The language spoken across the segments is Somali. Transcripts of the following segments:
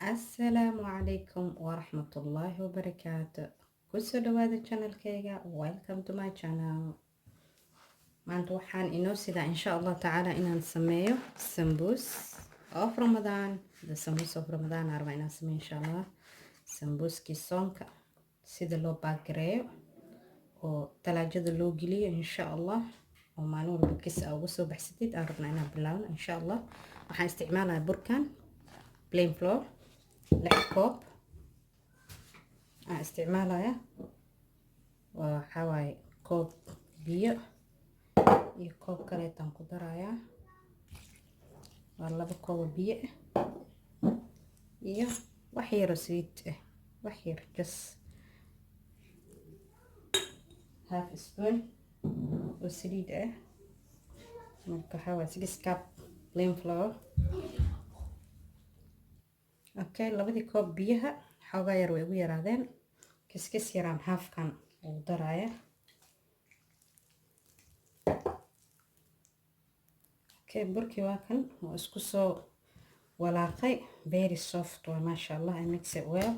Asalaamu calaykum waraxmatullaahi wabarakaatu. Kusoo dhawaada channelkayga. Welcome to my channel. Maanta waxaan inoo sidaa insha Allah tacaala inaan sameeyo sambuus of Ramadan. The sambuus of Ramadan arba inaan sameeyo insha Allah. Sambuuskii soonka sida loo baagareeyo oo talaajada loo geliyo insha Allah. oo maalin walba kis ugu soo baxsatid aan rabnaa inaan bilaawno insha Allah. Waxaan isticmaalayaa burkan plain flour 6 koob aan isticmaalayaa. waxaa waaye koob biyo iyo koob kaleetaan ku darayaa. waa 2 koob biyo iyo wax yar oo saliid wax yar just half spoon oo saliid marka waxaa waaye 6 cup plain flour. Okay, 2 koob biyaha xoogaa yar way ugu yaraadeen. Kiskis yaraan halfkan ugu daraya. Okay, burkii waa kan oo isku soo walaaqay. Very soft waa masha Allah. I mix it well.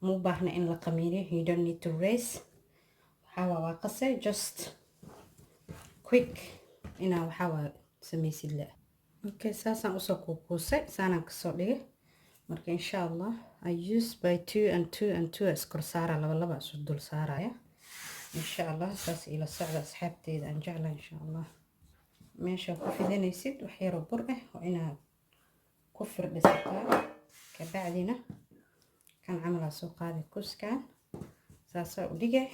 Mu baahna in la qamiiriyo. You don't need to raise. waxaa waa qasay just quick inaa waxaa waa samaysid la. Okay, saasaan usoo kuukuusay. saanaan kasoo dhigay. marka insha Allah I use by 2 and 2 and 2 iskor saara laba isu dul saaraya insha Allah. saas ila socda asxaabteeda aan jeclahay insha Allah. meesha ku fidanaysid wax yar oo bur oo inaad ku firdhisataa ka bacdina kan camal soo qaadi kuskan saas u dhigay.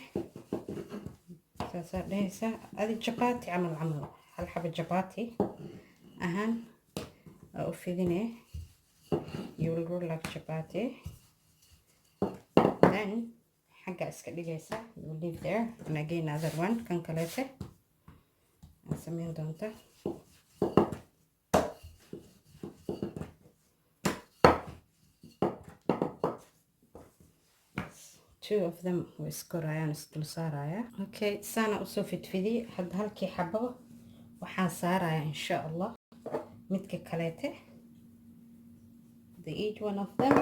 saas dhehaysa adi chapati camal hal xabo chapati ahaan oo fidinay. You will roll like chapati. Then xagga iska dhigaysa. You will leave there and again another one kan kaleete aan sameyn doonta. Two of them way iskorayaan isdul saaraya. Okay, saana usoo fidfidiyey. hadda halkii xabo waxaan saaraya insha Allah midka kaleete. each one of them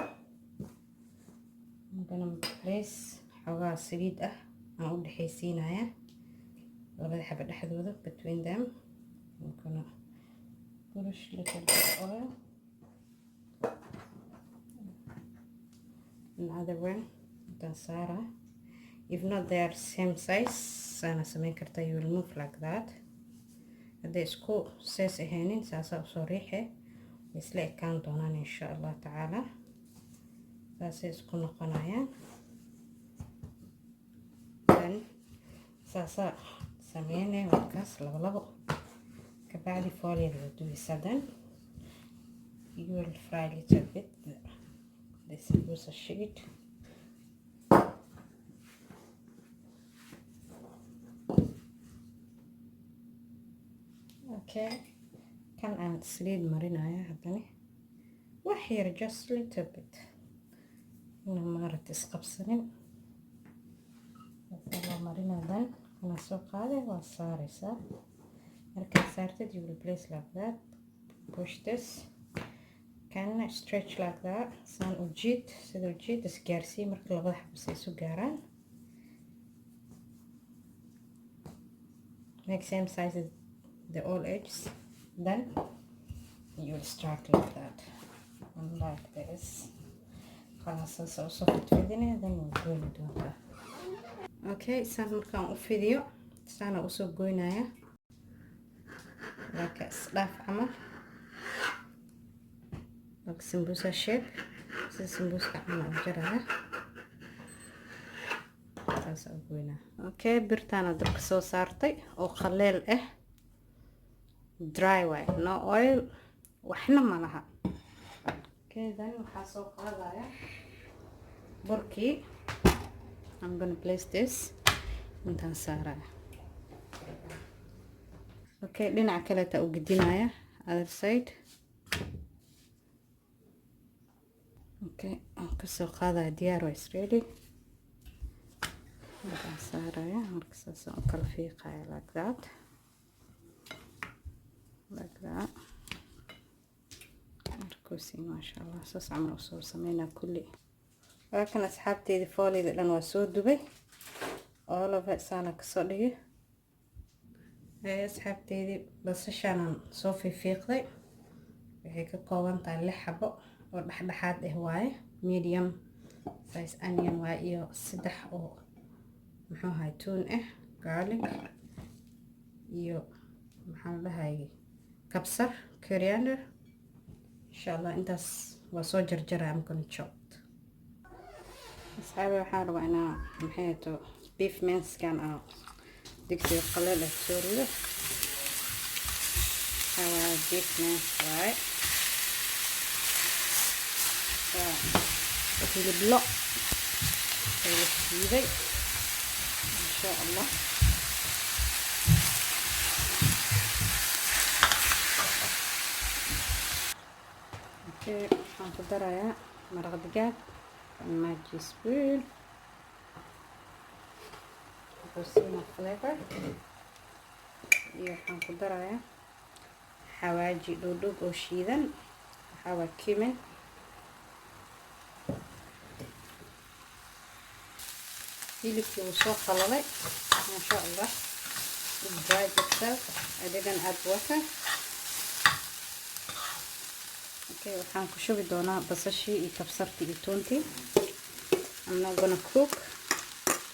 I'm gonna place xoogaa saliid aan u dhexaysiinaya labada xabo dhexdooda between them. I'm gonna brush little bit of oil. another one dan saara. if not they are same size saana samayn karta. you will move like that. hadday isku sees ahaynin saasaa usoo riixe isla ekaan doonaan insha Allah tacaala. saasay isku noqonayaan. dan saasaa sameynay markaas labo ka bacdi fooliyada la dubeysa. dan you will fry a little bit the sambusa sheet. okay, kan aan saliid marinaya haddana wax yar just little bit ina maaragta isqabsanin. waa marinaa. dan kana soo qaaday waa saaraysaa. markaad saartid you will place like that. push this kana stretch like that. saan u jiid sida u jiid isgaarsii marka labada xabas ay isu gaaraan. make same size as the all edges. then you will start like that and like this. خلاص soo fidinaya. then we'll goyn doonta. okay, saan markaan u fidiyo saana usoo goynaya like isdhaaf camal like sambusa shape. sida sambuska camal u jaraya saas u goynaa. okay, birtaana dabka soo saartay oo qaleel dry way no oil waxna ma laha. okay, then waxaa soo qaadaya burkii. I'm gonna place this intaan saaraya. okay, dhinaca kaleeta u gedinaya other side. okay, aan kasoo qaadaya diyaar waa is ready. intaan saaraya marka saasaan u kala fiiqaya like that. marka arkoosin maasha allah saas camal usoo sameynaa kulli waa kan asxaabteydii foolida dhan waa soo dubay all of it saana kasoo dhigay asxaabteydii basashaanaan soo fiiqday waxay ka kooban tahay 6 xabo oo dhexdhexaad ah waaye medium size onion waa iyo 3 oo muxuu ahay toon ah garlic iyo maxaan dhahay kabsar coriander inshallah intaas waa soo jarjaraa am gonna chop asxaabi waxaan rabaa inaan maxay to beef minckan aan digsiga qaleel ah soo rido beef mince waaye hilib lo oo la shiiday insha allah waxaan ku darayaa maraq digaag Maggi spoon wuxuu flavor iyo waxaan ku darayaa xawaaji dhudhub oo shiidan waxaa waa cumin hilibkii wuu soo qalalay masha allah dry itself I didn't add water okay waxaan ku shubi doonaa basashii iyo kabsartii iyo toontii I'm not gonna cook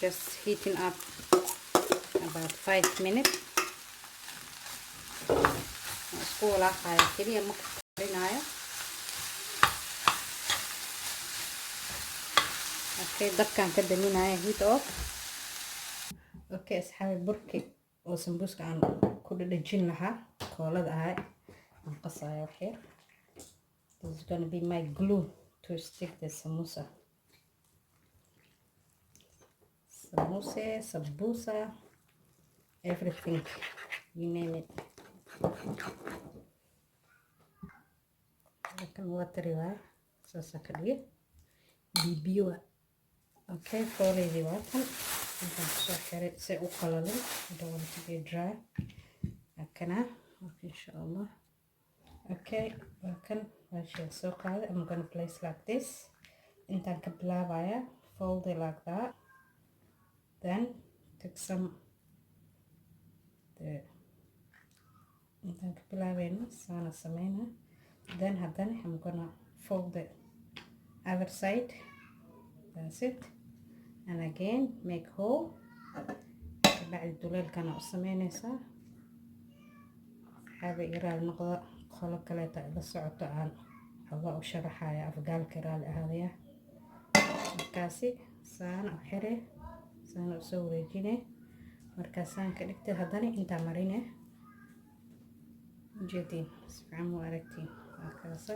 just heating up about 5 minutes isku walaaqaya kaliya ma karinayo okay dabkaan ka daminaya heat off okay asxaabi burki oo sambuuska aan ku dhadhajin lahaa koolada ahay aan qasaya wax yar this is going to be my glue to stick the samosa sambusa everything you name it kan water waa saasa ka dhigay bibiwa okay fooleydi waa kan intaan soo xiray si u qalalin I don't want it to be dry kana okay insha allah okay kan waa soo qaaday I'm gonna place like this intaan ka bilaabaya fold it like that then take some intaan ka bilaabayna saana sameyna then haddana I'm gonna fold the other side that's it and again make hole bacdi duleelkana u sameynaysaa xaaba iraal noqda qolo kaleeta la socoto aan xogaa u sharaxaya afgaalka iraal ahaadaya markaasi saana u xire saana u soo wareejine markaasaan ka dhigtay haddana intaa marine ujeedin sifican mu aragtiin waa kaasa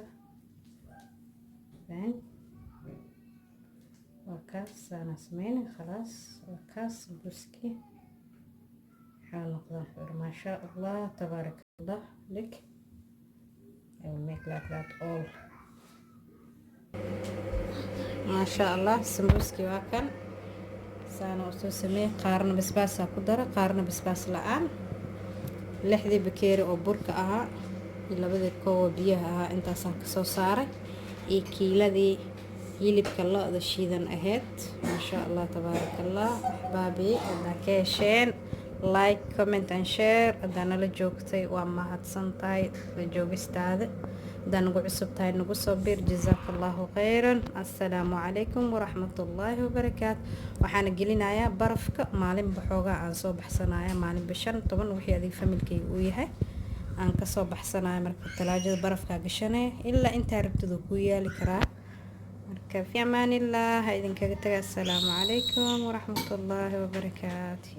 then وكاس أنا سمينة خلاص وكاس بوسكي حنقضى ما شاء الله تبارك الله لك I will make like that all ما شاء الله سمبوسكي واكل سانا وسو سميه قارن بسباسا كدرة قارن بسباس لآن لحدي بكيري أو بركة أها إلا بدي كوا بيها أها انتا سان كسو ساري إي كيلادي hilibka lo-da shiidan ahayd masha allah tabaarak allah axbaabi haddaa ka hesheen like comment and share haddaa nala joogtay waa mahadsan tahay la joogistaada haddaa nagu cusub tahay nagu soo bir jazaaka allahu khayran assalaamu calaykum waraxmatullaahi wabarakaatu waxaana gelinayaa barafka maalinba xoogaa aan soo baxsanaya maalinba 5-10 wixii adiga familkayga uu yahay aan kasoo baxsanaya marka talaajada barafkaa gashanaya ilaa intaa rabtida ku yaali karaa في أمان الله. هاي السلام عليكم ورحمة الله وبركاته.